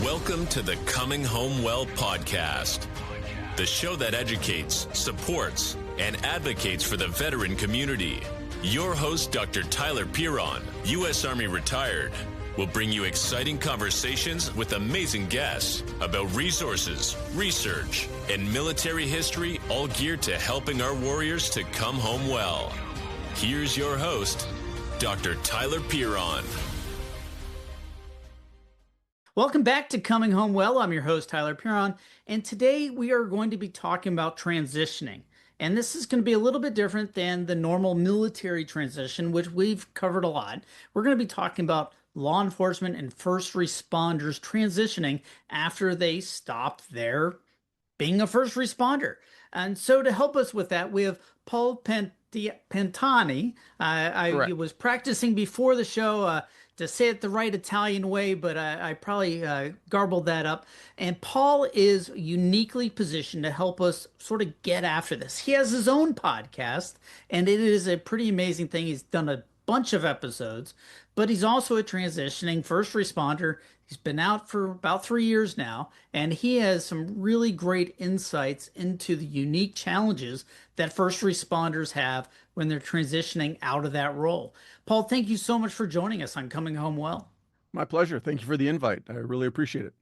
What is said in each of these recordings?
Welcome to the Coming Home Well podcast, the show that educates, supports, and advocates for the veteran community. Your host, Dr. Tyler Piron, U.S. Army retired, will bring you exciting conversations with amazing guests about resources, research, and military history, all geared to helping our warriors to come home well. Here's your host, Dr. Tyler Piron. Welcome back to Coming Home Well. I'm your host, Tyler Piron, and today we are going to be talking about transitioning. And this is going to be a little bit different than the normal military transition, which we've covered a lot. We're going to be talking about law enforcement and first responders transitioning after they stop their being a first responder. And so to help us with that, we have Paul Pantani. I was practicing before the show to say it the right Italian way, but I probably garbled that up. And Paul is uniquely positioned to help us sort of get after this. He has his own podcast, and it is a pretty amazing thing. He's done a bunch of episodes, but he's also a transitioning first responder. He's been out for about 3 years now, and he has some really great insights into the unique challenges that first responders have when they're transitioning out of that role. Paul, thank you so much for joining us on Coming Home Well. My pleasure. Thank you for the invite. I really appreciate it.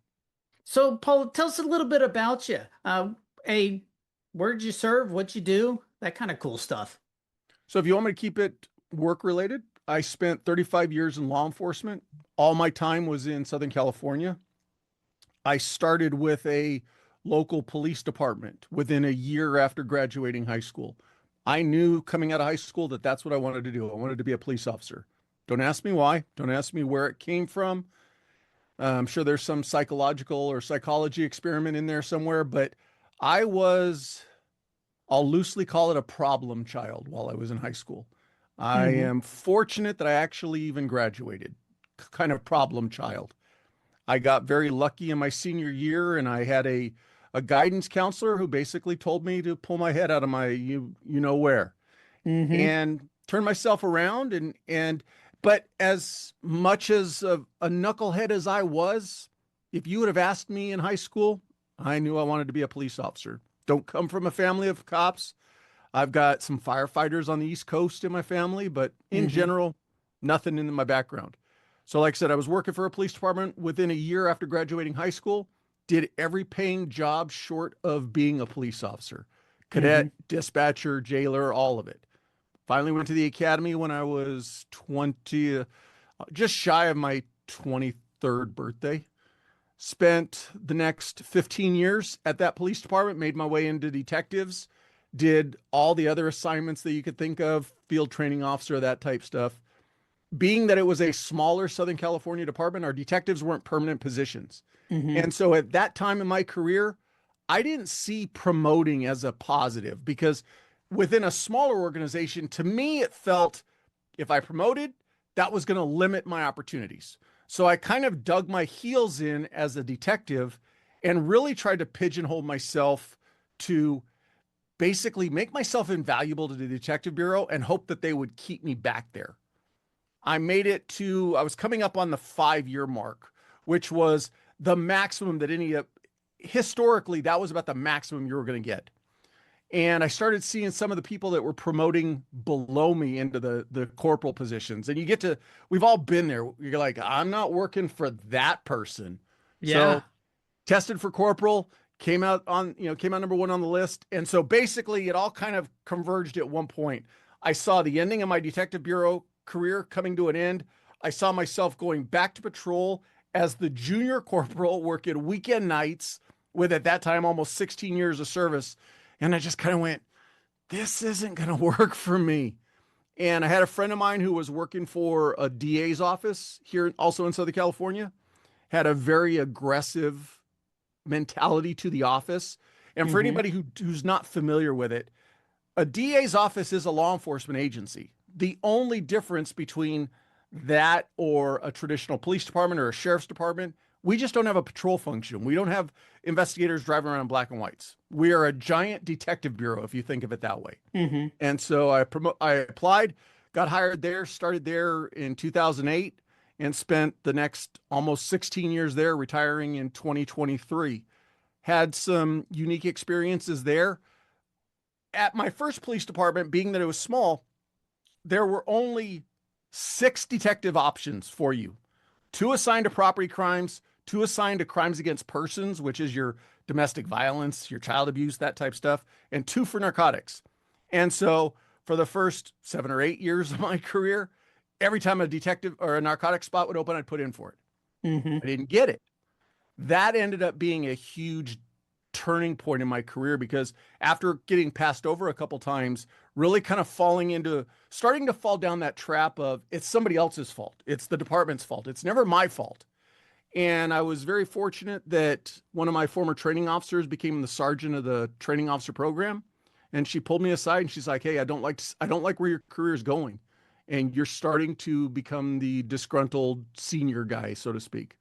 So, Paul, tell us a little bit about you. Where did you serve? What you do? That kind of cool stuff. So if you want me to keep it work-related, I spent 35 years in law enforcement. All my time was in Southern California. I started with a local police department within a year after graduating high school. I knew coming out of high school that that's what I wanted to do. I wanted to be a police officer. Don't ask me why. Don't ask me where it came from. I'm sure there's some psychological or psychology experiment in there somewhere, but I'll loosely call it a problem child while I was in high school. I am fortunate that I actually even graduated, kind of problem child. I got very lucky in my senior year, and I had a guidance counselor who basically told me to pull my head out of my you know where, and turn myself around. But as much as a knucklehead as I was, if you would have asked me in high school, I knew I wanted to be a police officer. Don't come from a family of cops. I've got some firefighters on the East Coast in my family, but in general, nothing in my background. So like I said, I was working for a police department within a year after graduating high school, did every paying job short of being a police officer, cadet, dispatcher, jailer, all of it. Finally went to the academy when I was 20, just shy of my 23rd birthday. Spent the next 15 years at that police department, made my way into detectives, did all the other assignments that you could think of, field training officer, that type stuff. Being that it was a smaller Southern California department, our detectives weren't permanent positions. And so at that time in my career, I didn't see promoting as a positive, because within a smaller organization, to me, it felt if I promoted, that was going to limit my opportunities. So I kind of dug my heels in as a detective and really tried to pigeonhole myself to basically make myself invaluable to the detective bureau and hope that they would keep me back there. I was coming up on the 5-year mark, which was the maximum that historically, that was about the maximum you were going to get. And I started seeing some of the people that were promoting below me into the corporal positions. And we've all been there. You're like, I'm not working for that person. Yeah. So tested for corporal, came out number 1 on the list. And so basically it all kind of converged at one point. I saw the ending of my detective bureau career coming to an end. I saw myself going back to patrol as the junior corporal, working weekend nights with, at that time, almost 16 years of service. And I just kind of went, this isn't going to work for me. And I had a friend of mine who was working for a DA's office here, also in Southern California, had a very aggressive mentality to the office. And for anybody who's not familiar with it, a DA's office is a law enforcement agency. The only difference between that or a traditional police department or a sheriff's department, we just don't have a patrol function. We don't have investigators driving around in black and whites. We are a giant detective bureau, if you think of it that way. And so I applied, got hired there, started there in 2008. and spent the next almost 16 years there, retiring in 2023. Had some unique experiences there. At my first police department, being that it was small, there were only 6 detective options for you. 2 assigned to property crimes, 2 assigned to crimes against persons, which is your domestic violence, your child abuse, that type stuff, and 2 for narcotics. And so for the first 7 or 8 years of my career, every time a detective or a narcotic spot would open, I'd put in for it. Mm-hmm. I didn't get it. That ended up being a huge turning point in my career, because after getting passed over a couple times, really kind of starting to fall down that trap of it's somebody else's fault. It's the department's fault. It's never my fault. And I was very fortunate that one of my former training officers became the sergeant of the training officer program. And she pulled me aside and she's like, "Hey, I don't like where your career is going. And you're starting to become the disgruntled senior guy, so to speak."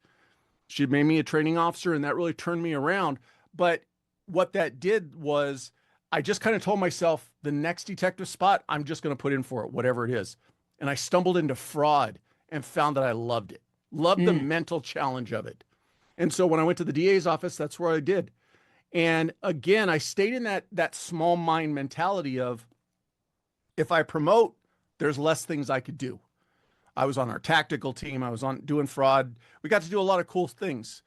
She made me a training officer, and that really turned me around. But what that did was I just kind of told myself, the next detective spot, I'm just going to put in for it, whatever it is. And I stumbled into fraud and found that I loved it. Loved the mental challenge of it. And so when I went to the DA's office, that's where I did. And again, I stayed in that small mind mentality of, if I promote, there's less things I could do. I was on our tactical team. I was on doing fraud. We got to do a lot of cool things.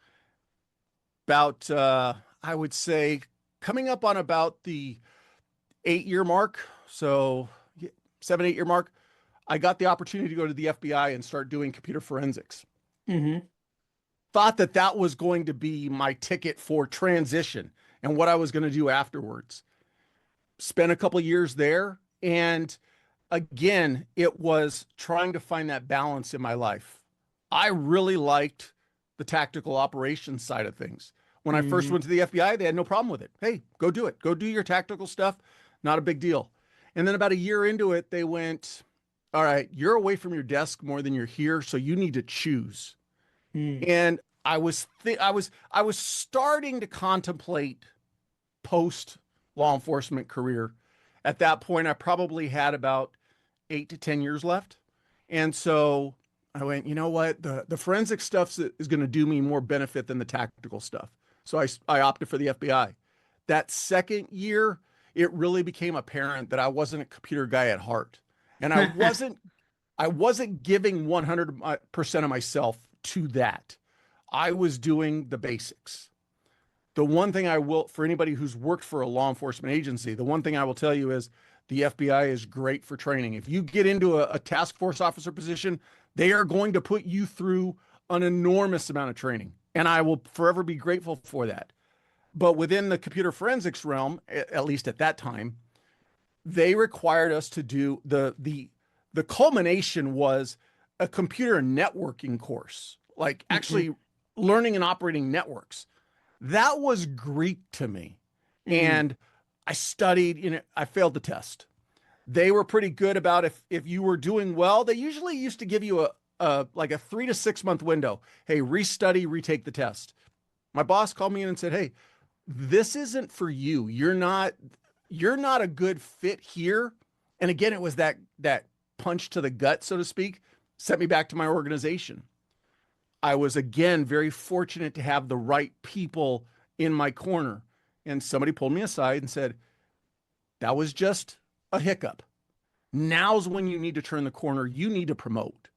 About, I would say, coming up on about the 8-year mark, so 7, 8-year mark, I got the opportunity to go to the FBI and start doing computer forensics. Mm-hmm. Thought that was going to be my ticket for transition and what I was going to do afterwards. Spent a couple of years there, and again, it was trying to find that balance in my life. I really liked the tactical operations side of things. When I first went to the FBI, they had no problem with it. Hey, go do it. Go do your tactical stuff. Not a big deal. And then about a year into it, they went, "All right, you're away from your desk more than you're here, so you need to choose." And I was starting to contemplate post law enforcement career. At that point, I probably had about 8 to 10 years left. And so I went, you know what? The forensic stuff is going to do me more benefit than the tactical stuff. So I opted for the FBI. That second year, it really became apparent that I wasn't a computer guy at heart. And I wasn't giving 100% of myself to that. I was doing the basics. The one thing I will, for anybody who's worked for a law enforcement agency, the one thing I will tell you is the FBI is great for training. If you get into a task force officer position, they are going to put you through an enormous amount of training. And I will forever be grateful for that. But within the computer forensics realm, at least at that time, they required us to do the culmination was a computer networking course, like actually learning and operating networks. That was Greek to me. And I studied, I failed the test. They were pretty good about if you were doing well, they usually used to give you like a 3 to 6 month window. Hey, restudy, retake the test. My boss called me in and said, "Hey, this isn't for you. You're not a good fit here." And again, it was that punch to the gut, so to speak, sent me back to my organization. I was again very fortunate to have the right people in my corner. And somebody pulled me aside and said, "That was just a hiccup. Now's when you need to turn the corner. You need to promote."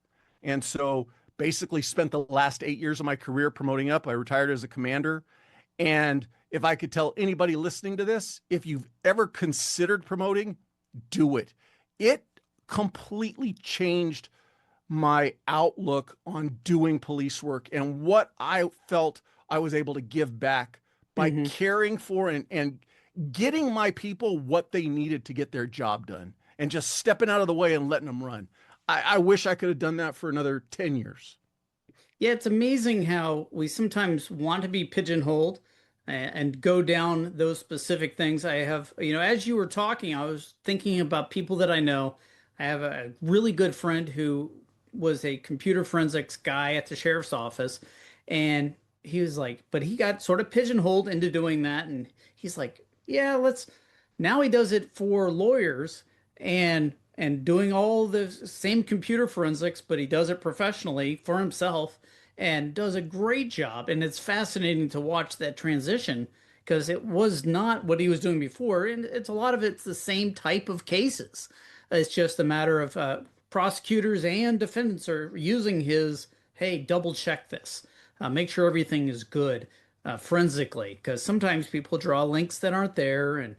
And so basically spent the last 8 years of my career promoting up. I retired as a commander. And if I could tell anybody listening to this, if you've ever considered promoting, do it. It completely changed my outlook on doing police work and what I felt I was able to give back by caring for and getting my people what they needed to get their job done and just stepping out of the way and letting them run. I wish I could have done that for another 10 years. Yeah, it's amazing how we sometimes want to be pigeonholed and go down those specific things. I have, as you were talking, I was thinking about people that I know. I have a really good friend who was a computer forensics guy at the sheriff's office, and he was like, but he got sort of pigeonholed into doing that, and he's like, yeah, now he does it for lawyers, and and doing all the same computer forensics, but he does it professionally for himself and does a great job. And it's fascinating to watch that transition because it was not what he was doing before. And it's a lot of it's the same type of cases. It's just a matter of prosecutors and defendants are using his, hey, double check this, make sure everything is good forensically, because sometimes people draw links that aren't there and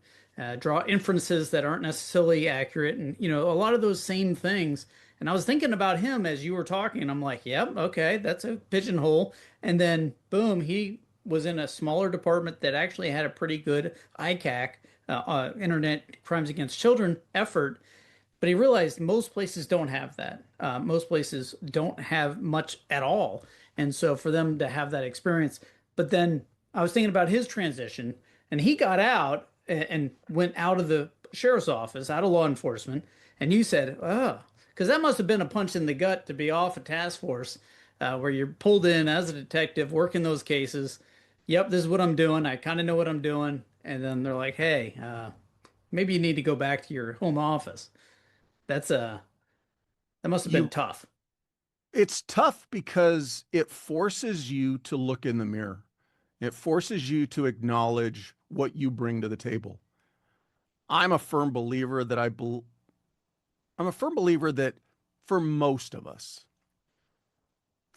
draw inferences that aren't necessarily accurate, and a lot of those same things. And I was thinking about him as you were talking, and I'm like, yep, okay, that's a pigeonhole. And then boom, he was in a smaller department that actually had a pretty good ICAC, Internet Crimes Against Children effort, but he realized most places don't have that. Most places don't have much at all. And so for them to have that experience, but then I was thinking about his transition, and he got out and went out of the sheriff's office, out of law enforcement. And you said, oh, because that must have been a punch in the gut to be off a task force where you're pulled in as a detective working those cases. Yep, this is what I'm doing. I kind of know what I'm doing. And then they're like, hey, maybe you need to go back to your home office. That must have been You tough. It's tough because it forces you to look in the mirror. It forces you to acknowledge what you bring to the table. I'm a firm believer that I'm a firm believer that for most of us,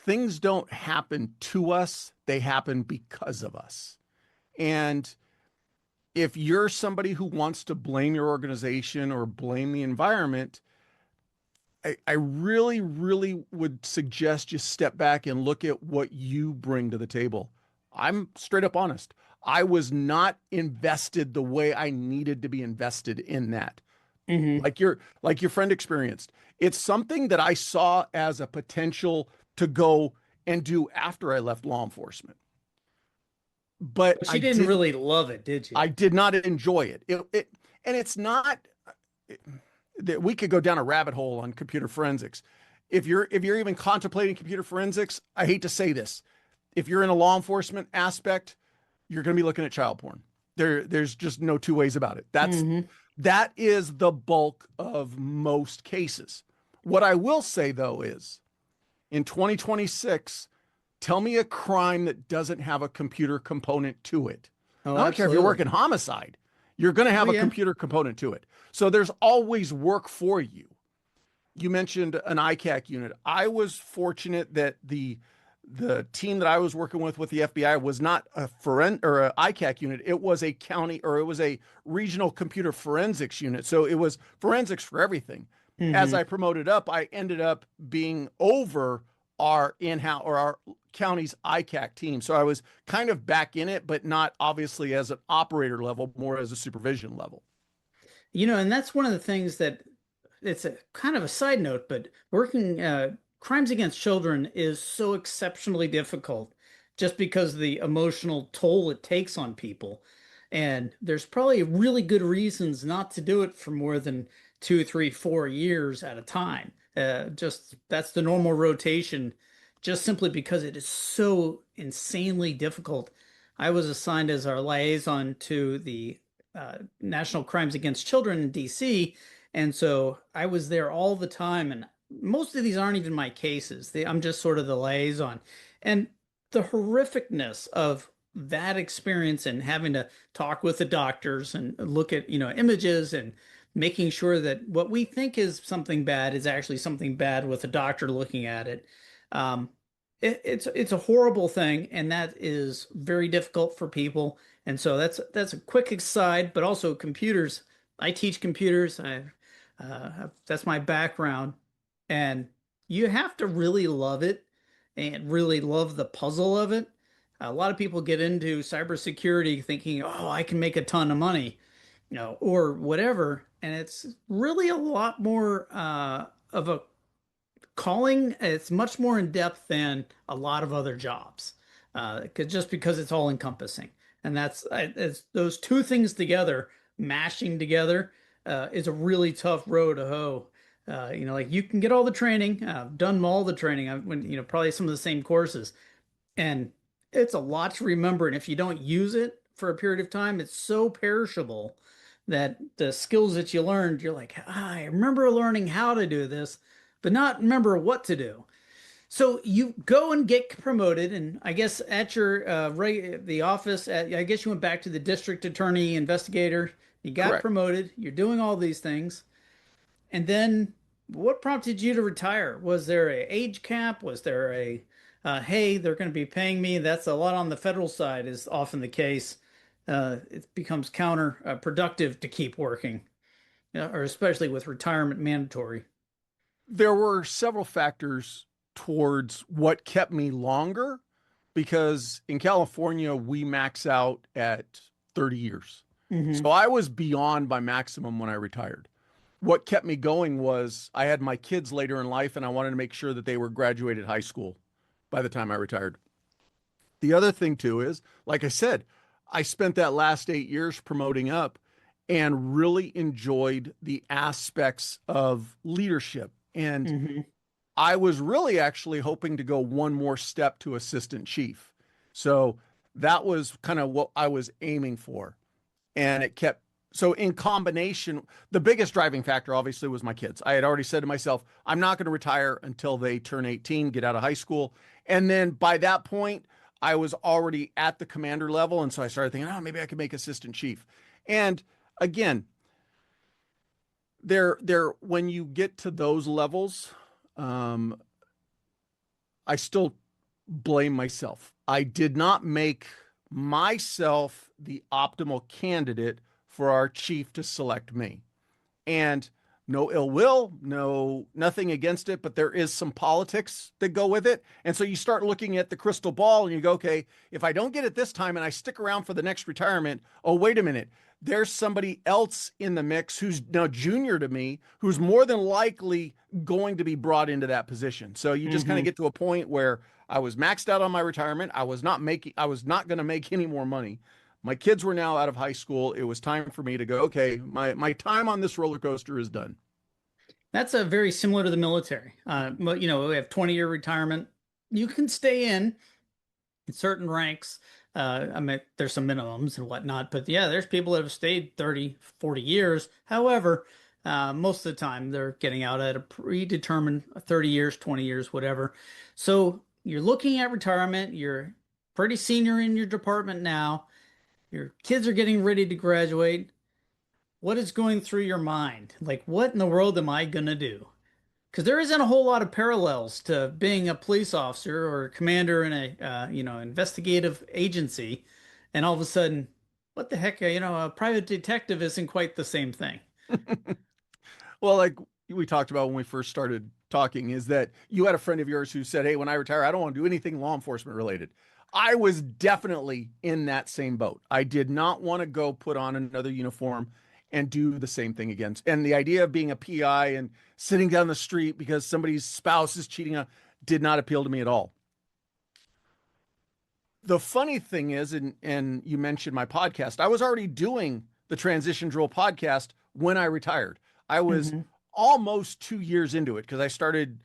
things don't happen to us, they happen because of us. And if you're somebody who wants to blame your organization or blame the environment, I really, really would suggest you step back and look at what you bring to the table. I'm straight up honest. I was not invested the way I needed to be invested in that. Hmm. Like your friend experienced. It's something that I saw as a potential to go and do after I left law enforcement. But But you didn't really love it, did you? I did not enjoy it. And it's not that we could go down a rabbit hole on computer forensics. If you're even contemplating computer forensics, I hate to say this. If you're in a law enforcement aspect, you're going to be looking at child porn. There's just no two ways about it. Hmm. That is the bulk of most cases. What I will say though is in 2026, tell me a crime that doesn't have a computer component to it. Oh, I don't care if you're absolutely. working homicide, you're going to Oh, have a yeah. computer component to it. So there's always work for you. You mentioned an ICAC unit. I was fortunate that the team that I was working with the FBI was not a or a ICAC unit. It was a county or it was a regional computer forensics unit. So it was forensics for everything. As Hmm. I promoted up, I ended up being over our in-house or our county's ICAC team. So I was kind of back in it, but not obviously as an operator level, more as a supervision level. And that's one of the things that it's a kind of a side note, but working crimes against children is so exceptionally difficult just because of the emotional toll it takes on people. And there's probably really good reasons not to do it for more than 2, 3, 4 years at a time. Just that's the normal rotation, just simply because it is so insanely difficult. I was assigned as our liaison to the National Crimes Against Children in DC, and so I was there all the time. And most of these aren't even my cases. I'm just sort of the liaison. And the horrificness of that experience and having to talk with the doctors and look at, images and making sure that what we think is something bad is actually something bad with a doctor looking at it. Um, it's a horrible thing, and that is very difficult for people. And so that's a quick aside, but also computers. I teach computers. That's my background, and you have to really love it and really love the puzzle of it. A lot of people get into cybersecurity thinking, "Oh, I can make a ton of money," or whatever, and it's really a lot more of a calling. It's much more in depth than a lot of other jobs, just because it's all encompassing. And it's those two things together, mashing together, is a really tough road to hoe. Like you can get all the training. I've done all the training. I've went, probably some of the same courses, and it's a lot to remember. And if you don't use it for a period of time, it's so perishable that the skills that you learned, you're like, I remember learning how to do this, but not remember what to do. So you go and get promoted, and I guess at your the office, I guess you went back to the district attorney investigator. You got Correct. promoted. You're doing all these things, and then what prompted you to retire? Was there a age cap? Was there a hey, they're going to be paying me? That's a lot on the federal side, is often the case. It becomes counterproductive to keep working, or especially with retirement mandatory. There were several factors towards what kept me longer because in California, we max out at 30 years. Hmm. So I was beyond my maximum when I retired. What kept me going was I had my kids later in life and I wanted to make sure that they were graduated high school by the time I retired. The other thing too is, like I said, I spent that last 8 years promoting up and really enjoyed the aspects of leadership. And Hmm. I was really actually hoping to go one more step to assistant chief. So that was kind of what I was aiming for. And it kept, so in combination, the biggest driving factor obviously was my kids. I had already said to myself, I'm not going to retire until they turn 18, get out of high school. And then by that point, I was already at the commander level. And so I started thinking, oh, maybe I could make assistant chief. And again, when you get to those levels, um, I still blame myself. I did not make myself the optimal candidate for our chief to select me. And no ill will, nothing against it, but there is some politics that go with it. And so you start looking at the crystal ball and you go, okay, if I don't get it this time and I stick around for the next retirement, oh, wait a minute. There's somebody else in the mix who's now junior to me, who's more than likely going to be brought into that position. So you just kind of Hmm. get to a point where I was maxed out on my retirement. I was not going to make any more money. My kids were now out of high school. It was time for me to go, okay, my time on this roller coaster is done. That's a very similar to the military. But we have 20-year retirement. You can stay in certain ranks. I mean, there's some minimums and whatnot, but yeah, there's people that have stayed 30, 40 years. However, most of the time they're getting out at a predetermined 30 years, 20 years, whatever. So you're looking at retirement. You're pretty senior in your department now. Your kids are getting ready to graduate. What is going through your mind? Like, what in the world am I gonna do? Because there isn't a whole lot of parallels to being a police officer or a commander in a investigative agency, and all of a sudden, what the heck? A private detective isn't quite the same thing. Well, like we talked about when we first started talking, is that you had a friend of yours who said, hey, when I retire, I don't want to do anything law enforcement related. I was definitely in that same boat. I did not want to go put on another uniform and do the same thing again. And the idea of being a PI and sitting down the street because somebody's spouse is cheating on did not appeal to me at all. The funny thing is, and you mentioned my podcast, I was already doing the Transition Drill podcast when I retired. I was Hmm. almost 2 years into it because I started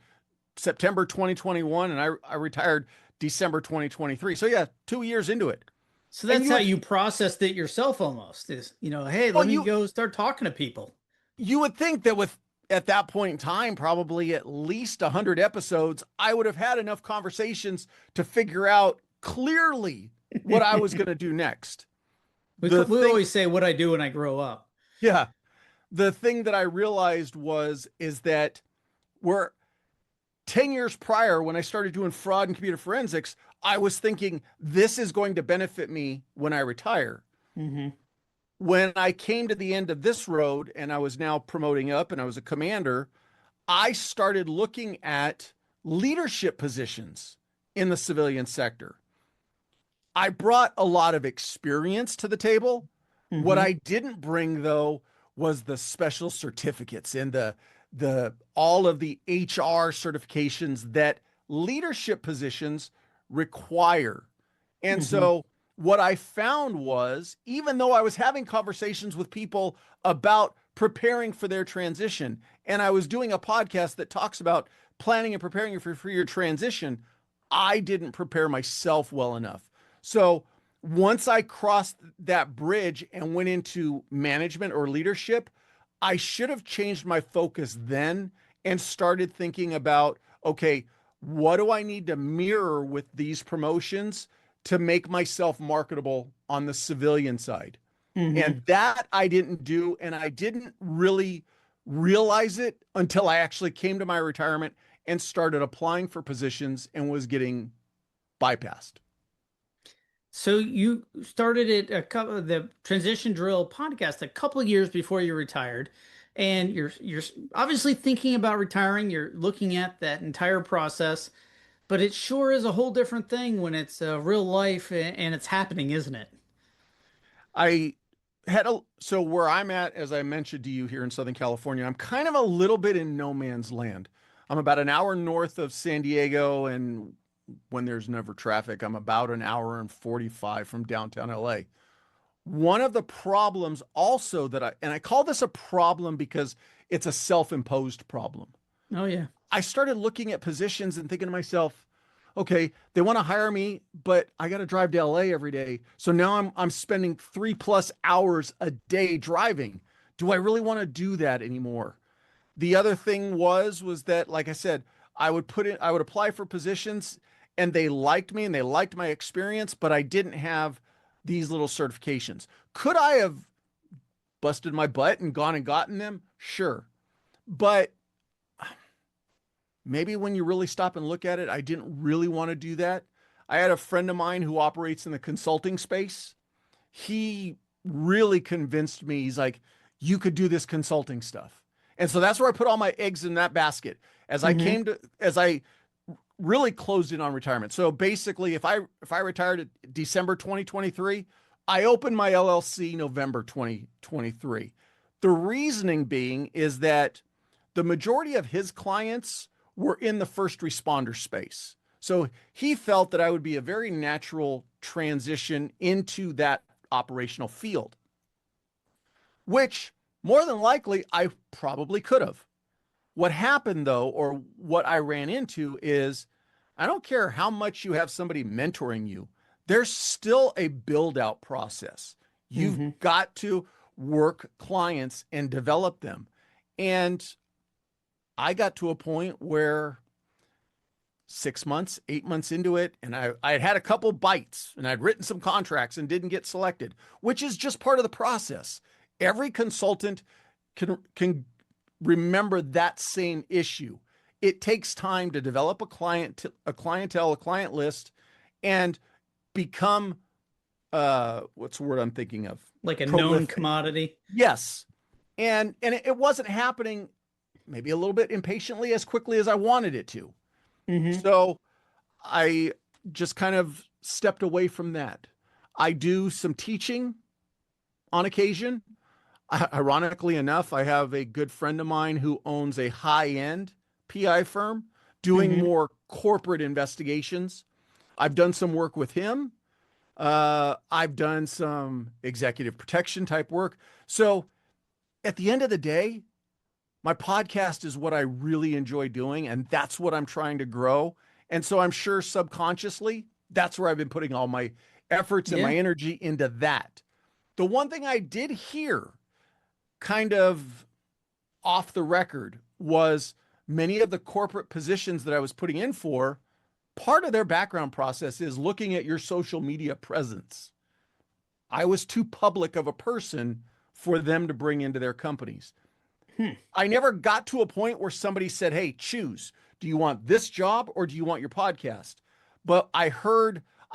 September 2021 and I retired December 2023. So yeah, 2 years into it. So And that's how you processed it yourself almost is, hey, well, let me go start talking to people. you would think that with at that point in time, probably at least 100 episodes, I would have had enough conversations to figure out clearly what I was going to do next. The We thing, always say what I do when I grow up. yeah, the thing that I realized is that we're 10 years prior when I started doing fraud and computer forensics, I was thinking this is going to benefit me when I retire. Hmm. When I came to the end of this road and I was now promoting up and I was a commander, I started looking at leadership positions in the civilian sector. I brought a lot of experience to the table. What Hmm. I didn't bring though was the special certificates and the all of the HR certifications that leadership positions require. And Hmm. so what I found was even though I was having conversations with people about preparing for their transition and I was doing a podcast that talks about planning and preparing for your transition, I didn't prepare myself well enough. So once I crossed that bridge and went into management or leadership, I should have changed my focus then and started thinking about, okay, what do I need to mirror with these promotions to make myself marketable on the civilian side? Mm-hmm. And that I didn't do. And I didn't really realize it until I actually came to my retirement and started applying for positions and was getting bypassed. So you started it a couple the Transition Drill podcast a couple of years before you retired, and you're obviously thinking about retiring. You're looking at that entire process, but it sure is a whole different thing when it's real life and it's happening, isn't it? I so where I'm at, as I mentioned to you here in Southern California, I'm kind of a little bit in no man's land. I'm about an hour north of San Diego, and when there's never traffic, I'm about an hour and 45 from downtown LA. One of the problems also and I call this a problem because it's a self-imposed problem. Oh yeah. I started looking at positions and thinking to myself, okay, they want to hire me, but I got to drive to LA every day. So now I'm spending 3+ hours a day driving. Do I really want to do that anymore? The other thing was that, like I said, I would apply for positions and they liked me and they liked my experience, but I didn't have these little certifications. Could I have busted my butt and gone and gotten them? Sure. But maybe when you really stop and look at it, I didn't really want to do that. I had a friend of mine who operates in the consulting space. He really convinced me. He's like, you could do this consulting stuff. And so that's where I put all my eggs in that basket as I really closed in on retirement. So basically, if I retired at December 2023, I opened my LLC November 2023. The reasoning being is that the majority of his clients were in the first responder space. So he felt that I would be a very natural transition into that operational field, which more than likely I probably could have. What happened though, or what I ran into is, I don't care how much you have somebody mentoring you, there's still a build out process. You've got to work clients and develop them. And I got to a point where 6 months, 8 months into it, and I had a couple bites and I'd written some contracts and didn't get selected, which is just part of the process. Every consultant can remember that same issue. It takes time to develop a clientele, a client list, and become what's the word I'm thinking of? Like a Prolific. known commodity. Yes. And it wasn't happening maybe a little bit impatiently as quickly as I wanted it to. So I just kind of stepped away from that. I do some teaching on occasion. Ironically enough, I have a good friend of mine who owns a high-end PI firm doing more corporate investigations. I've done some work with him. I've done some executive protection type work. So at the end of the day, my podcast is what I really enjoy doing, and that's what I'm trying to grow. And so I'm sure subconsciously, that's where I've been putting all my efforts and my energy into that. The one thing I did hear kind of off the record was many of the corporate positions that I was putting in for, part of their background process is looking at your social media presence. I was too public of a person for them to bring into their companies. I never got to a point where somebody said, hey, choose. Do you want this job or do you want your podcast? But I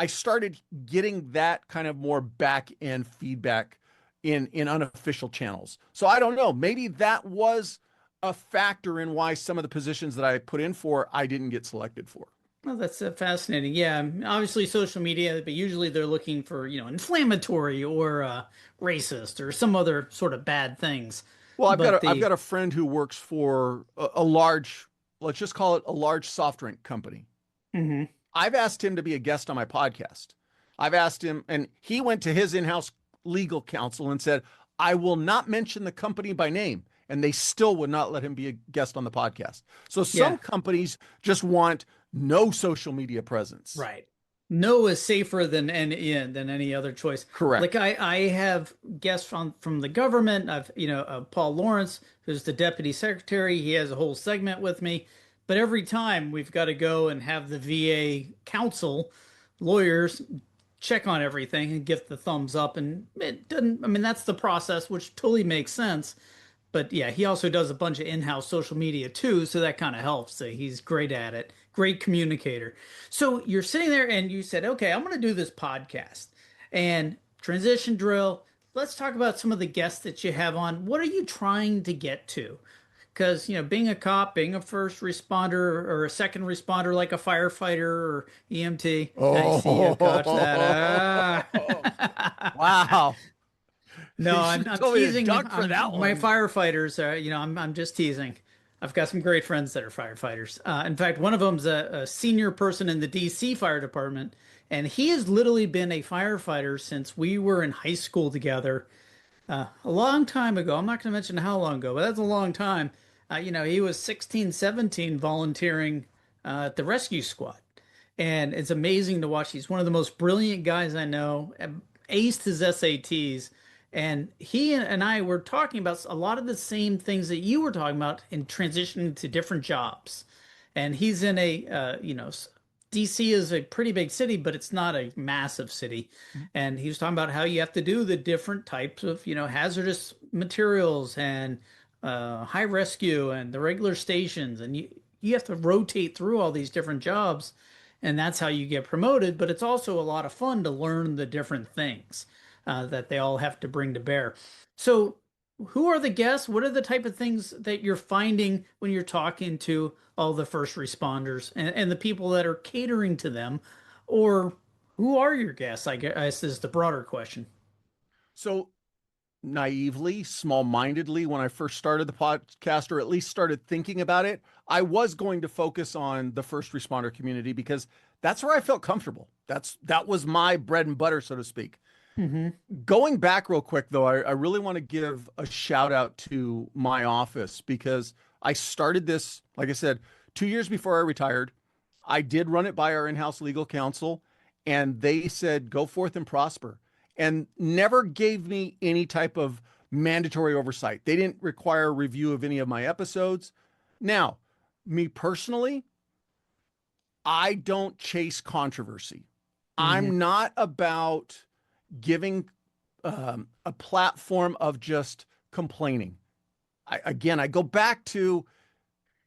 started getting that kind of more back end feedback in unofficial channels. So I don't know, maybe that was a factor in why some of the positions that I put in for, I didn't get selected for. Well, that's fascinating. Yeah, obviously social media, but usually they're looking for, inflammatory or racist or some other sort of bad things. Well, I've got a friend who works for a large, let's just call it a large soft drink company. I've asked him to be a guest on my podcast. I've asked him, and he went to his in-house legal counsel and said, I will not mention the company by name. And they still would not let him be a guest on the podcast. So some companies just want no social media presence. Right. No is safer than any other choice. Like Correct. I have guests from the government. I've Paul Lawrence, who's the deputy secretary. He has a whole segment with me, but every time we've got to go and have the VA counsel lawyers check on everything and give the thumbs up. And it doesn't. I mean, that's the process, which totally makes sense. But yeah, he also does a bunch of in-house social media too, so that kind of helps. So he's great at it, great communicator. So you're sitting there and you said, "Okay, I'm going to do this podcast." And transition drill, let's talk about some of the guests that you have on. What are you trying to get to? Because, being a cop, being a first responder or a second responder like a firefighter or EMT, I see you caught that. Oh, Ah. wow. No, You I'm should have I'm told me to teasing. duck for that My one. firefighters are, I'm just teasing. I've got some great friends that are firefighters. In fact, one of them's a senior person in the DC Fire Department, and he has literally been a firefighter since we were in high school together, a long time ago. I'm not going to mention how long ago, but that's a long time. He was 16, 17 volunteering at the rescue squad. And it's amazing to watch. He's one of the most brilliant guys I know, aced his SATs. And he and I were talking about a lot of the same things that you were talking about in transitioning to different jobs. And he's in DC is a pretty big city, but it's not a massive city. And he was talking about how you have to do the different types of, hazardous materials and high rescue and the regular stations. And you have to rotate through all these different jobs. And that's how you get promoted. But it's also a lot of fun to learn the different things that they all have to bring to bear. So, who are the guests? What are the type of things that you're finding when you're talking to all the first responders and the people that are catering to them? Or who are your guests? I guess is the broader question. So naively, small-mindedly, when I first started the podcast, or at least started thinking about it, I was going to focus on the first responder community because that's where I felt comfortable. That was my bread and butter, so to speak. Mm-hmm. Going back real quick, though, I really want to give a shout out to my office because I started this, like I said, 2 years before I retired. I did run it by our in-house legal counsel, and they said, go forth and prosper, and never gave me any type of mandatory oversight. They didn't require a review of any of my episodes. Now, me personally, I don't chase controversy. Mm-hmm. I'm not about giving a platform of just complaining. I go back to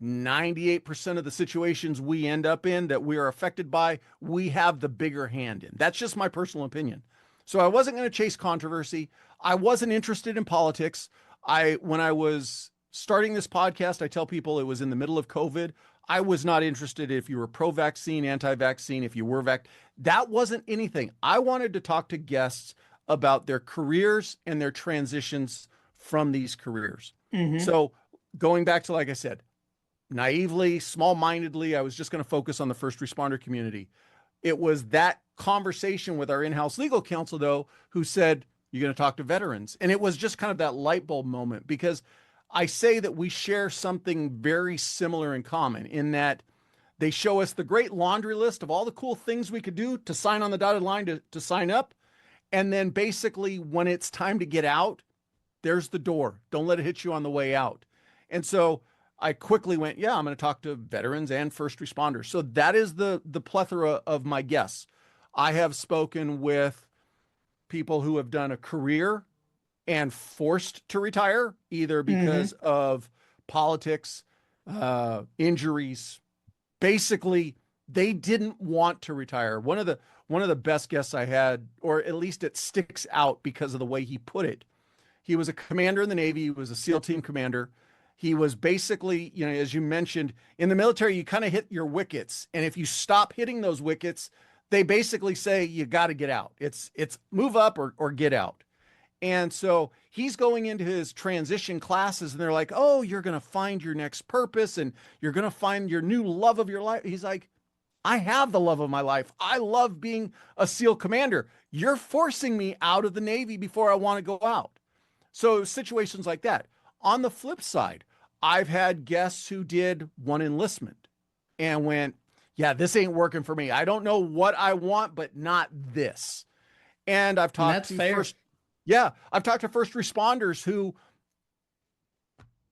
98% of the situations we end up in that we are affected by, we have the bigger hand in. That's just my personal opinion. So I wasn't going to chase controversy. I wasn't interested in politics. When I was starting this podcast, I tell people it was in the middle of COVID. I was not interested if you were pro-vaccine, anti-vaccine, if you were that wasn't anything. I wanted to talk to guests about their careers and their transitions from these careers. Mm-hmm. So going back to, like I said, naively, small-mindedly, I was just going to focus on the first responder community. It was that conversation with our in-house legal counsel, though, who said, you're going to talk to veterans. And it was just kind of that light bulb moment because I say that we share something very similar in common in that they show us the great laundry list of all the cool things we could do to sign on the dotted line to sign up. And then basically when it's time to get out, there's the door. Don't let it hit you on the way out. And so I quickly went, yeah, I'm going to talk to veterans and first responders. So that is the plethora of my guests. I have spoken with people who have done a career and forced to retire, either because of politics, injuries. Basically, they didn't want to retire. One of the best guests I had, or at least it sticks out because of the way he put it. He was a commander in the Navy. He was a SEAL team commander. He was basically, as you mentioned, in the military, you kind of hit your wickets. And if you stop hitting those wickets, they basically say you got to get out. It's move up or get out. And so he's going into his transition classes and they're like, oh, you're going to find your next purpose and you're going to find your new love of your life. He's like, I have the love of my life. I love being a SEAL commander. You're forcing me out of the Navy before I want to go out. So situations like that. On the flip side, I've had guests who did one enlistment and went, yeah, this ain't working for me. I don't know what I want, but not this. And I've And talked that's to fair. I've talked to first responders who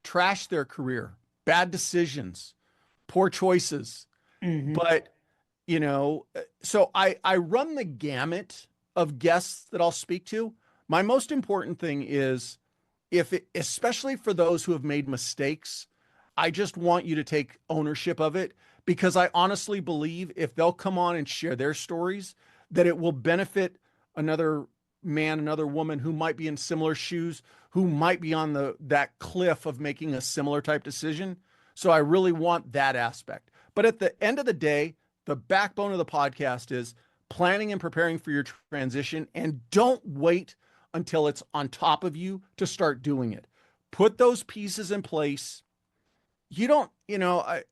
trash their career, bad decisions, poor choices. Hmm. But, so I run the gamut of guests that I'll speak to. My most important thing is especially for those who have made mistakes, I just want you to take ownership of it because I honestly believe if they'll come on and share their stories, that it will benefit another man, another woman who might be in similar shoes, who might be on that cliff of making a similar type decision. So I really want that aspect. But at the end of the day, the backbone of the podcast is planning and preparing for your transition, and don't wait until it's on top of you to start doing it. Put those pieces in place. You don't,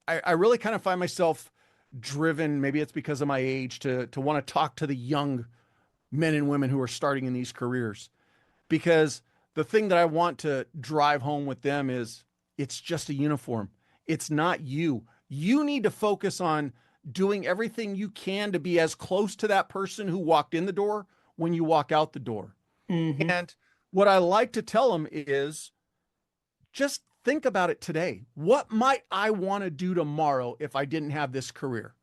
I really kind of find myself driven, maybe it's because of my age, to want to talk to the young men and women who are starting in these careers. Because the thing that I want to drive home with them is it's just a uniform. It's not you. You need to focus on doing everything you can to be as close to that person who walked in the door when you walk out the door. Hmm. And what I like to tell them is just think about it today. What might I want to do tomorrow if I didn't have this career?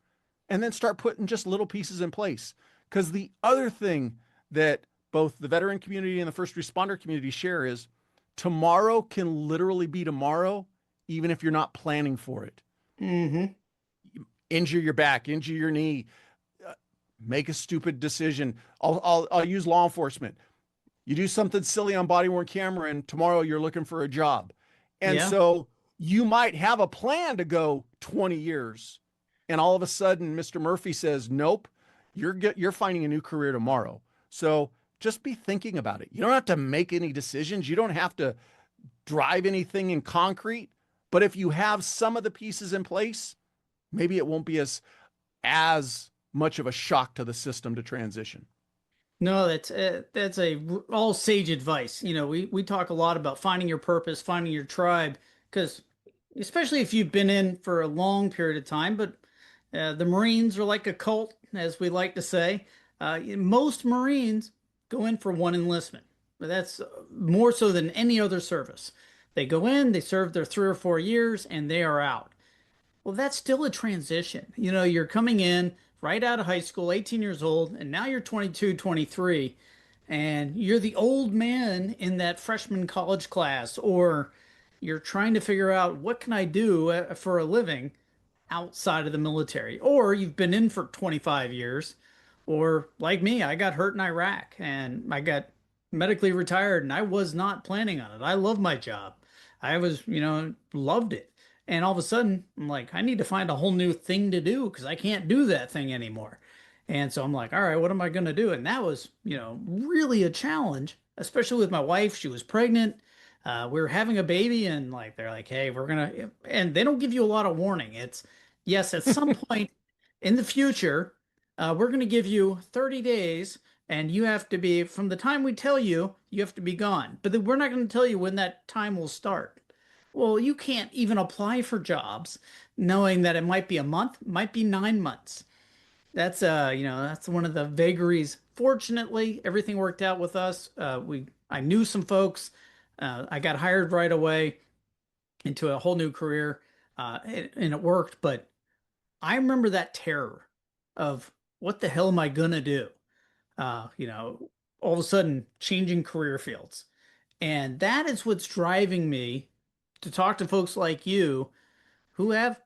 And then start putting just little pieces in place. Because the other thing that both the veteran community and the first responder community share is tomorrow can literally be tomorrow, even if you're not planning for it. Hmm. Injure your back, injure your knee, make a stupid decision. I'll use law enforcement. You do something silly on body worn camera, and tomorrow you're looking for a job. And Yeah. so you might have a plan to go 20 years. And all of a sudden, Mr. Murphy says, nope, you're finding a new career tomorrow. So just be thinking about it. You don't have to make any decisions. You don't have to drive anything in concrete. But if you have some of the pieces in place, maybe it won't be as much of a shock to the system to transition. No, that's all sage advice. We talk a lot about finding your purpose, finding your tribe, because especially if you've been in for a long period of time, but the Marines are like a cult, as we like to say. Most Marines go in for one enlistment, but that's more so than any other service. They go in, they serve their 3 or 4 years, and they are out. Well, that's still a transition. You're coming in right out of high school, 18 years old, and now you're 22, 23, and you're the old man in that freshman college class, or you're trying to figure out what can I do for a living outside of the military, or you've been in for 25 years, or like me, I got hurt in Iraq and I got medically retired and I was not planning on it. I love my job. I was, loved it. And all of a sudden, I'm like, I need to find a whole new thing to do because I can't do that thing anymore. And so I'm like, all right, what am I going to do? And that was, really a challenge, especially with my wife. She was pregnant. We were having a baby, and like they're like, hey, we're gonna, and they don't give you a lot of warning. It's yes, at some point in the future, we're gonna give you 30 days, and you have to be from the time we tell you, you have to be gone. But then we're not going to tell you when that time will start. Well, you can't even apply for jobs knowing that it might be a month, might be 9 months. That's one of the vagaries. Fortunately, everything worked out with us. I knew some folks. I got hired right away into a whole new career, and it worked. But I remember that terror of what the hell am I gonna do? All of a sudden changing career fields. And that is what's driving me to talk to folks like you who have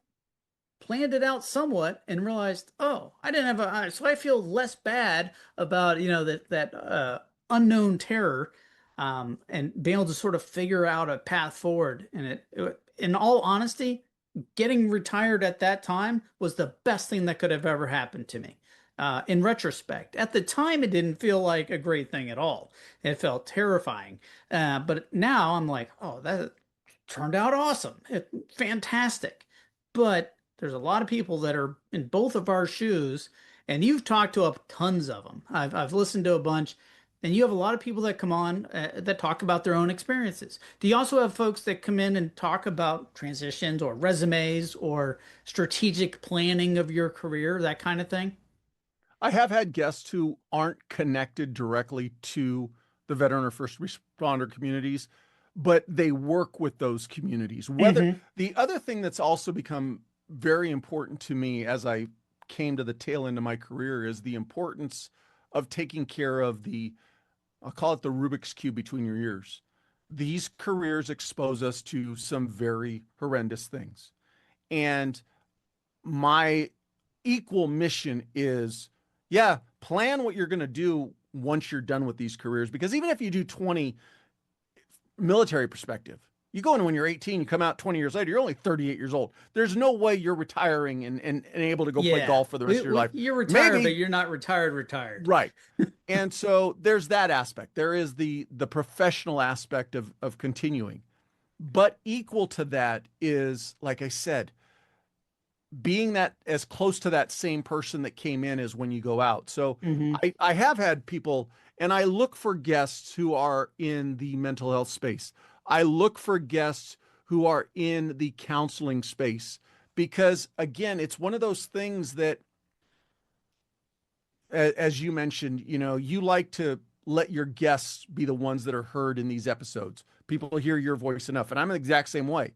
planned it out somewhat and realized, oh, I didn't have so I feel less bad about, that unknown terror, and being able to sort of figure out a path forward. And in all honesty, getting retired at that time was the best thing that could have ever happened to me. In retrospect, at the time, it didn't feel like a great thing at all. It felt terrifying. But now I'm like, oh, that turned out awesome. Fantastic. But there's a lot of people that are in both of our shoes, and you've talked to tons of them. I've listened to a bunch. And you have a lot of people that come on that talk about their own experiences. Do you also have folks that come in and talk about transitions or resumes or strategic planning of your career, that kind of thing? I have had guests who aren't connected directly to the veteran or first responder communities, but they work with those communities. Whether Hmm. the other thing that's also become very important to me as I came to the tail end of my career is the importance of taking care of I'll call it the Rubik's Cube between your ears. These careers expose us to some very horrendous things. And my equal mission is, yeah, plan what you're going to do once you're done with these careers. Because even if you do 20 military perspective, you go in when you're 18, you come out 20 years later, you're only 38 years old. There's no way you're retiring and able to go play Yeah. golf for the rest of your life. You're retired, but Maybe, you're not retired, retired. right. And so there's that aspect. There is the professional aspect of continuing. But equal to that is, like I said, being that as close to that same person that came in as when you go out. So Hmm. I have had people, and I look for guests who are in the mental health space. I look for guests who are in the counseling space because, again, it's one of those things that, as you mentioned, you like to let your guests be the ones that are heard in these episodes. People hear your voice enough, and I'm the exact same way.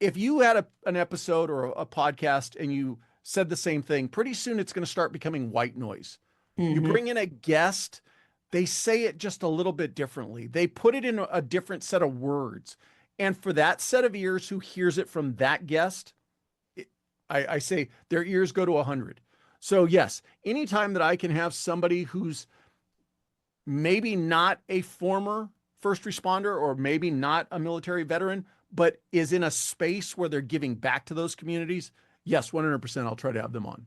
If you had an episode or a podcast and you said the same thing, pretty soon it's going to start becoming white noise. You Hmm. bring in a guest, they say it just a little bit differently. They put it in a different set of words. And for that set of ears who hears it from that guest, it, I say their ears go to 100. So, yes, anytime that I can have somebody who's maybe not a former first responder or maybe not a military veteran, but is in a space where they're giving back to those communities, yes, 100% I'll try to have them on.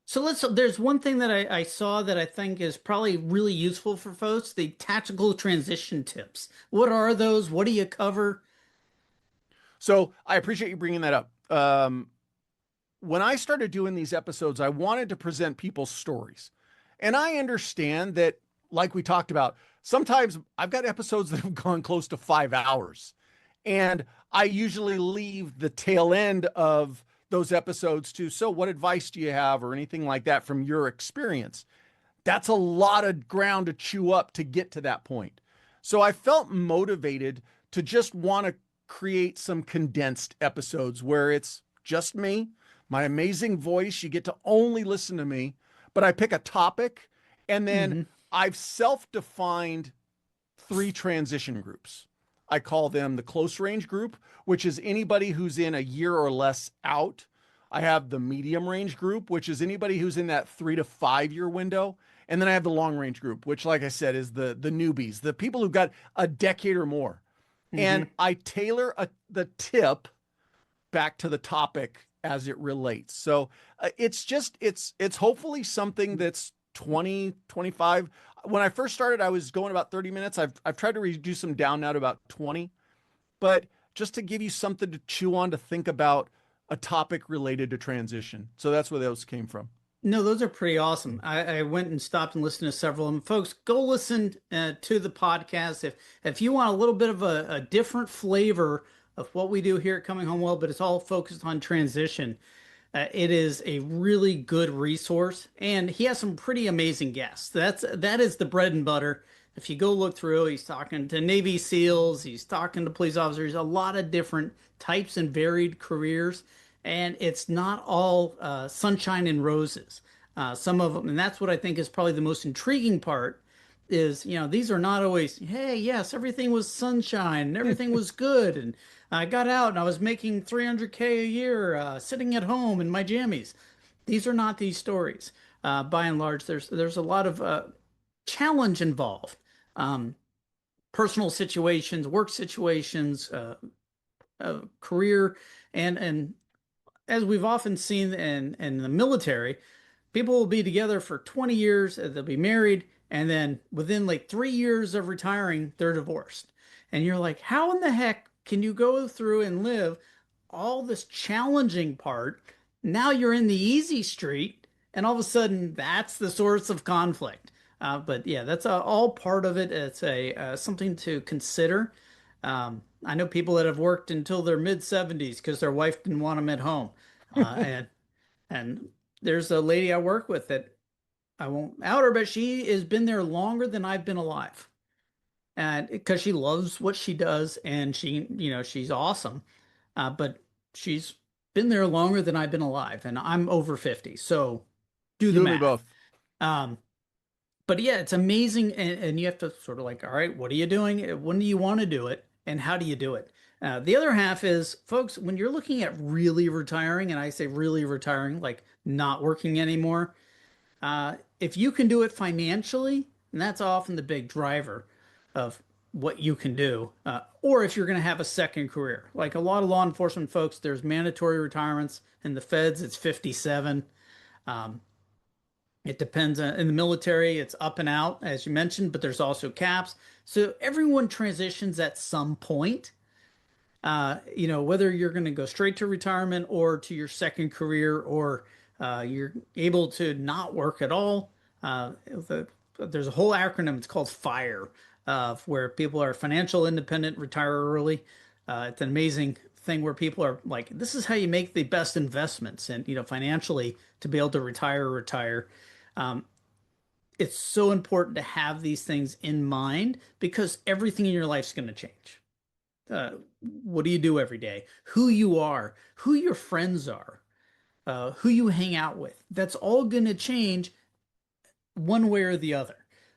So there's one thing that I saw that I think is probably really useful for folks, the tactical transition tips. What are those? What do you cover? So I appreciate you bringing that up. When I started doing these episodes, I wanted to present people's stories. And I understand that, like we talked about, sometimes I've got episodes that have gone close to 5 hours. And I usually leave the tail end of those episodes to, so what advice do you have or anything like that from your experience? That's a lot of ground to chew up to get to that point. So I felt motivated to just want to create some condensed episodes where it's just me, my amazing voice. You get to only listen to me, but I pick a topic and then Hmm. I've self defined 3 transition groups. I call them the close range group, which is anybody who's in a year or less out. I have the medium range group, which is anybody who's in that 3 to 5 year window. And then I have the long range group, which, like I said, is the newbies, the people who've got a decade or more. And Hmm. I tailor the tip back to the topic as it relates. So it's hopefully something that's 20, 25. When I first started, I was going about 30 minutes. I've tried to reduce them down now to about 20, but just to give you something to chew on, to think about a topic related to transition. So that's where those came from. No, those are pretty awesome. I went and stopped and listened to several of them. Folks, go listen to the podcast if you want a little bit of a different flavor of what we do here at Coming Home Well, but it's all focused on transition. It is a really good resource, and he has some pretty amazing guests. That is the bread and butter. If you go look through, he's talking to Navy SEALs, he's talking to police officers, a lot of different types and varied careers, and it's not all sunshine and roses. Some of them, and that's what I think is probably the most intriguing part. Is these are not always, hey, yes, everything was sunshine and everything was good, and I got out and I was making 300K a year sitting at home in my jammies. These are not these stories. By and large, there's a lot of challenge involved. Um, Personal situations, work situations, career, and as we've often seen in the military, people will be together for 20 years, they'll be married, and then within like 3 years of retiring, they're divorced. And you're like, how in the heck can you go through and live all this challenging part? Now you're in the easy street, and all of a sudden, that's the source of conflict. But yeah, that's all part of it. It's a something to consider. I know people that have worked until their mid 70s because their wife didn't want them at home. And there's a lady I work with that I won't out her, but she has been there longer than I've been alive. And because she loves what she does and she's awesome. But she's been there longer than I've been alive, and I'm over 50. So do the You and me math. both. Um, but yeah, it's amazing. And you have to sort of like, all right, what are you doing? When do you want to do it? And how do you do it? The other half is, folks, when you're looking at really retiring, and I say really retiring, like not working anymore, if you can do it financially, and that's often the big driver of what you can do, or if you're going to have a second career. Like a lot of law enforcement folks, there's mandatory retirements. In the feds, it's 57. Um, it depends in the military, it's up and out, as you mentioned, but there's also caps. So everyone transitions at some point. Whether you're going to go straight to retirement or to your second career, or you're able to not work at all. There's a whole acronym. It's called FIRE, where people are financial independent, retire early. It's an amazing thing where people are like, this is how you make the best investments and, financially to be able to retire. Um, it's so important to have these things in mind because everything in your life is going to change. What do you do every day? Who you are, who your friends are, who you hang out with. That's all going to change one way or the other.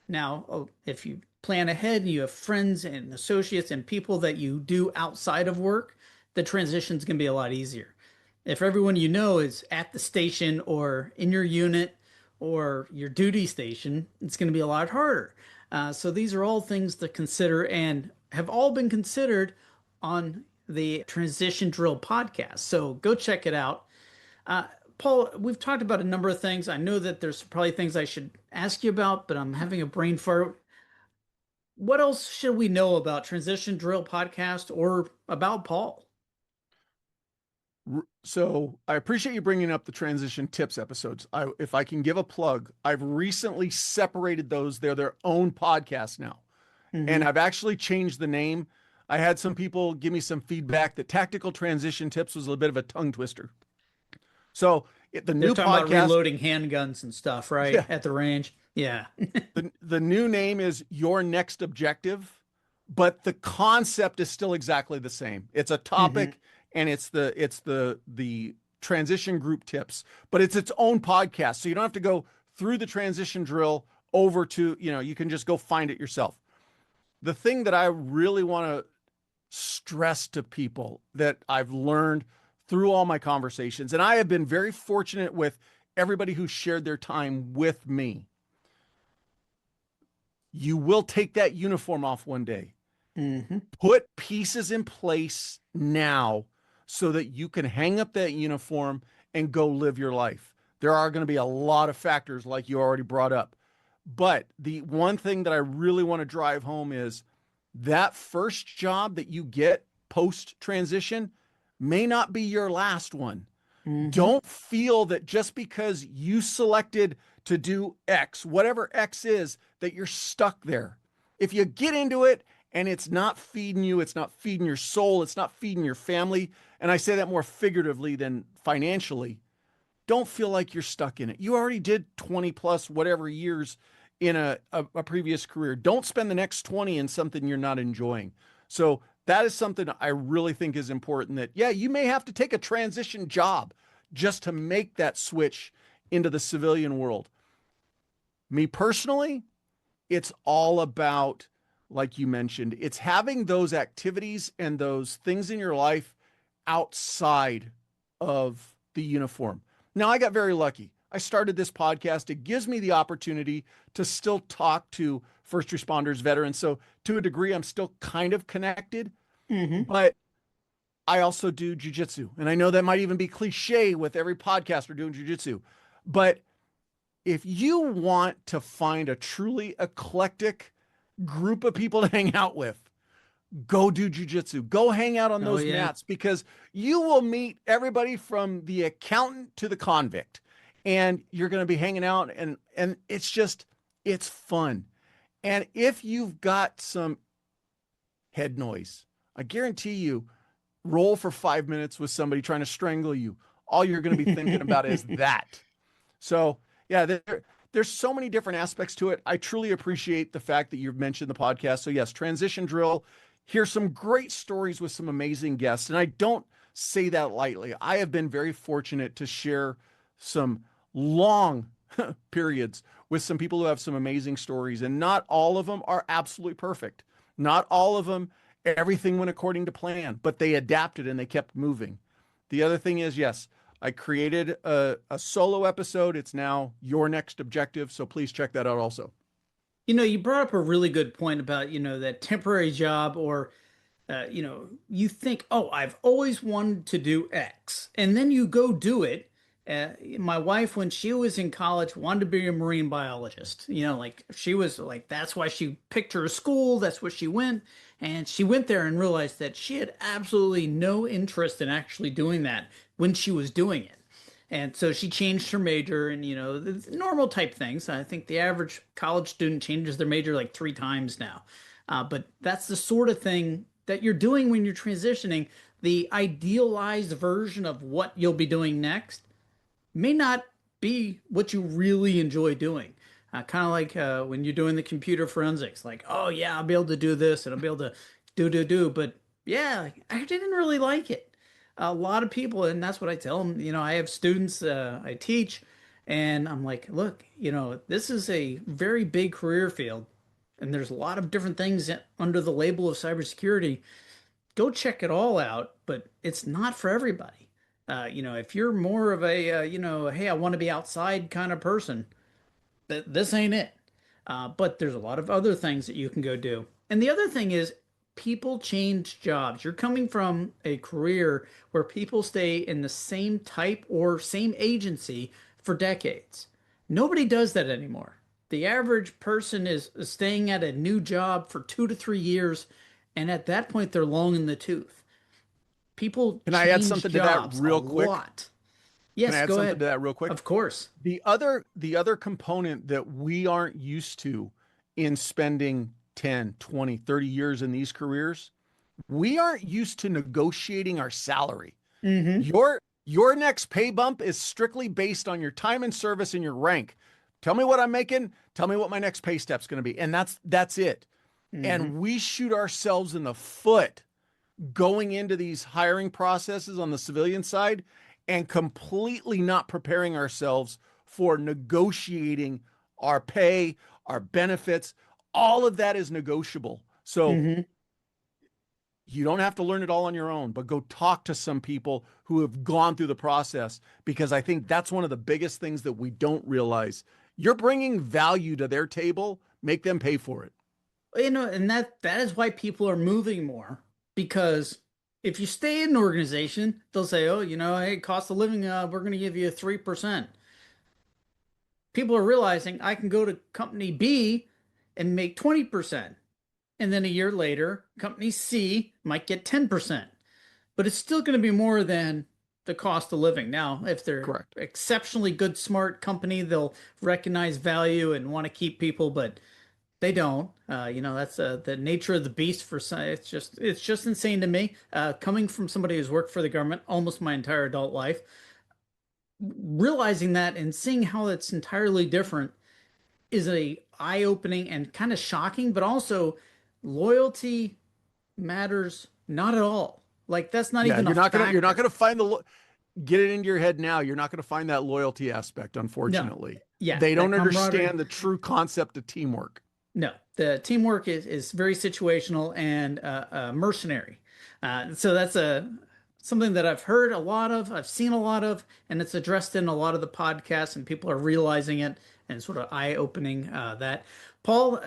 Now, if you plan ahead and you have friends and associates and people that you do outside of work, the transition's going to be a lot easier. If everyone you know is at the station or in your unit or your duty station, it's going to be a lot harder. So these are all things to consider and have all been considered on the Transition Drill podcast. So go check it out. Uh, Paul, we've talked about a number of things. I know that there's probably things I should ask you about, but I'm having a brain fart. What else should we know about Transition Drill podcast or about Paul? So I appreciate you bringing up the transition tips episodes. If I can give a plug, I've recently separated those. They're their own podcast now. And Mm-hmm. I've actually changed the name. I had some people give me some feedback that tactical transition tips was a bit of a tongue twister. So the They're new talking about podcast, reloading handguns and stuff, right? yeah, At the range. Yeah. the new name is Your Next Objective, but the concept is still exactly the same. It's a Mm-hmm. topic and it's the transition group tips, but it's its own podcast. So you don't have to go through the transition drill over to, you can just go find it yourself. The thing that I really want to stress to people that I've learned through all my conversations, and I have been very fortunate with everybody who shared their time with me. You will take that uniform off one day. Mm-hmm. Put pieces in place now so that you can hang up that uniform and go live your life. There are going to be a lot of factors like you already brought up. But the one thing that I really want to drive home is that first job that you get post transition may not be your last one. Mm-hmm. Don't feel that just because you selected to do X, whatever X is, that you're stuck there. If you get into it and it's not feeding you, it's not feeding your soul, it's not feeding your family, and I say that more figuratively than financially, don't feel like you're stuck in it. You already did 20 plus whatever years in a previous career. Don't spend the next 20 in something you're not enjoying. So that is something I really think is important, that, yeah, you may have to take a transition job just to make that switch into the civilian world. Me personally, it's all about, like you mentioned, it's having those activities and those things in your life outside of the uniform. Now, I got very lucky. I started this podcast. It gives me the opportunity to still talk to first responders, veterans. So to a degree, I'm still kind of connected, Mm-hmm. but I also do jujitsu. And I know that might even be cliche with every podcaster doing jujitsu, but if you want to find a truly eclectic group of people to hang out with, go do jujitsu. Go hang out on Oh those yeah. mats, because you will meet everybody from the accountant to the convict, and you're going to be hanging out, and it's just It's fun. And if you've got some head noise, I guarantee you, roll for 5 minutes with somebody trying to strangle you. All you're going to be thinking about is that. So, yeah, there's so many different aspects to it. I truly appreciate the fact that you've mentioned the podcast. So, yes, transition drill. Here's some great stories with some amazing guests. And I don't say that lightly. I have been very fortunate to share some long periods with some people who have some amazing stories. And not all of them are absolutely perfect. Not all of them, everything went according to plan, but they adapted and they kept moving. The other thing is, yes, I created a solo episode. It's now your next objective. So please check that out also. You brought up a really good point about, that temporary job or you think, oh, I've always wanted to do X, and then you go do it. My wife, when she was in college, wanted to be a marine biologist. Like she was like, that's why she picked her school. That's where she went. And she went there and realized that she had absolutely no interest in actually doing that when she was doing it. And so she changed her major and, the normal type things. I think the average college student changes their major like 3 times now. But that's the sort of thing that you're doing when you're transitioning. The idealized version of what you'll be doing next may not be what you really enjoy doing. Kind of like when you're doing the computer forensics, like, oh yeah, I'll be able to do this and I'll be able to do. But yeah, I didn't really like it. A lot of people, and that's what I tell them. I have students I teach, and I'm like, look, this is a very big career field, and there's a lot of different things under the label of cybersecurity. Go check it all out, but it's not for everybody. If you're more of a, hey, I want to be outside kind of person, this ain't it. But there's a lot of other things that you can go do. And the other thing is, people change jobs. You're coming from a career where people stay in the same type or same agency for decades. Nobody does that anymore. The average person is staying at a new job for 2 to 3 years, and at that point, they're long in the tooth. People Can I add change something to that jobs a real quick? lot. Can I Yes, add go something ahead. to that real quick? Of course. The other component that we aren't used to in spending 10, 20, 30 years in these careers, we aren't used to negotiating our salary. Hmm. Your next pay bump is strictly based on your time and service and your rank. Tell me what I'm making, tell me what my next pay step's going to be, and that's it. Hmm. And we shoot ourselves in the foot going into these hiring processes on the civilian side and completely not preparing ourselves for negotiating our pay, our benefits. All of that is negotiable. So Hmm. you don't have to learn it all on your own, but go talk to some people who have gone through the process, because I think that's one of the biggest things that we don't realize. You're bringing value to their table, make them pay for it. And that is why people are moving more, because if you stay in an organization, they'll say, "Oh, hey, cost of living, we're going to give you 3%." People are realizing I can go to company B and make 20%, and then a year later, company C might get 10%, but it's still going to be more than the cost of living. Now, if they're Correct. exceptionally good, smart company, they'll recognize value and want to keep people, but they don't. That's the nature of the beast for some. It's just insane to me. Coming from somebody who's worked for the government almost my entire adult life, realizing that and seeing how it's entirely different is a eye-opening and kind of shocking, but also loyalty matters not at all. Like that's not Yeah, even a you're not factor. gonna find get it into your head now. You're not gonna find that loyalty aspect, No. unfortunately. Yeah, They that don't camaraderie. understand the true concept of teamwork. No, the teamwork is very situational and mercenary. So that's something that I've heard a lot of, I've seen a lot of, and it's addressed in a lot of the podcasts, and people are realizing it and sort of eye-opening that. Paul,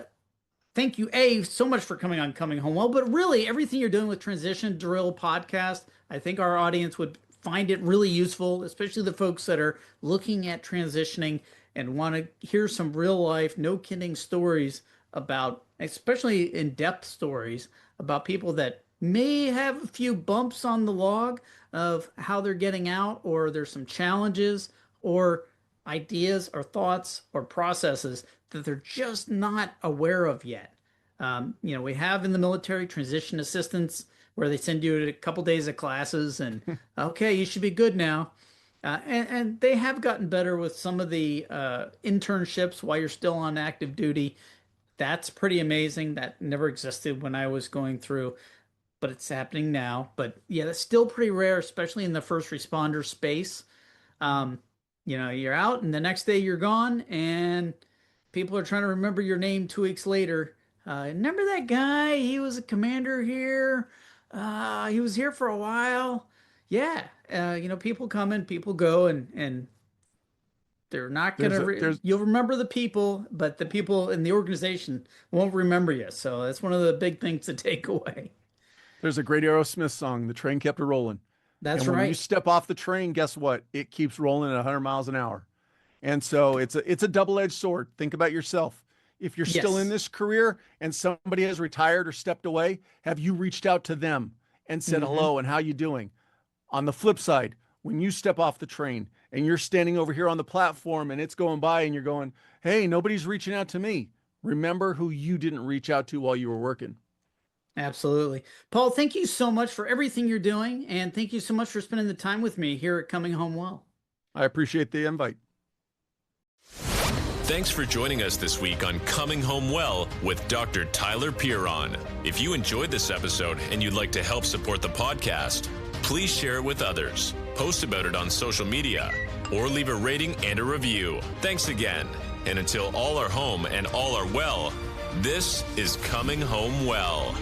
thank you, so much for coming on Coming Home Well, but really everything you're doing with Transition Drill Podcast, I think our audience would find it really useful, especially the folks that are looking at transitioning and want to hear some real life, no kidding stories about, especially in-depth stories about people that may have a few bumps on the log of how they're getting out, or there's some challenges or ideas or thoughts or processes that they're just not aware of yet. We have in the military transition assistance where they send you a couple days of classes and okay, you should be good now. And they have gotten better with some of the internships while you're still on active duty. That's pretty amazing. That never existed when I was going through, but it's happening now. But yeah, that's still pretty rare, especially in the first responder space. You're out and the next day you're gone, and people are trying to remember your name 2 weeks later. Remember that guy? He was a commander here. He was here for a while. Yeah. People come and people go, and they're not gonna. You'll remember the people, but the people in the organization won't remember you. So that's one of the big things to take away. There's a great Aerosmith song, "The Train Kept a Rolling." That's and when right. you step off the train, guess what? It keeps rolling at 100 miles an hour. And so it's a double-edged sword. Think about yourself. If you're still in this career and somebody has retired or stepped away, have you reached out to them and said hello and how you doing? On the flip side, when you step off the train and you're standing over here on the platform and it's going by and you're going, hey, nobody's reaching out to me. Remember who you didn't reach out to while you were working. Absolutely. Paul, thank you so much for everything you're doing, and thank you so much for spending the time with me here at Coming Home Well. I appreciate the invite. Thanks for joining us this week on Coming Home Well with Dr. Tyler Piron. If you enjoyed this episode and you'd like to help support the podcast, please share it with others, post about it on social media, or leave a rating and a review. Thanks again. And until all are home and all are well, this is Coming Home Well.